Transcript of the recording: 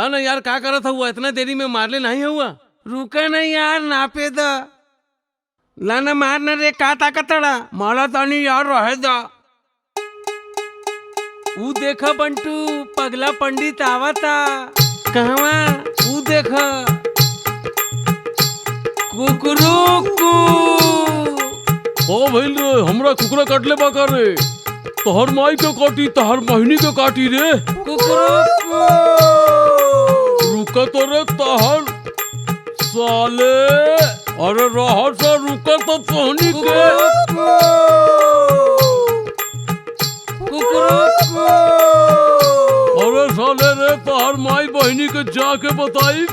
ला ना यार, क्या करत हुआ इतना देरी में मारले नहीं हुआ? रुका नहीं यार, नापे द लाना मार न रे, का ताकतड़ा मारा तानी यार, रहे दा। ऊ देखा बंटू, पगला पंडित आवता। कहवा? ऊ देखा कुकरू। हो भइल रे, हमरा कुकरा काटले बा का रे? तोहर माई के काटी, तोहर बहिनी के काटी रे। कुकरू रुका तो रे तोहर साले। अरे रहा सा, रुका तो तोहनी के। अरे साले रे, तोहर माई बहिनी के जाके बताई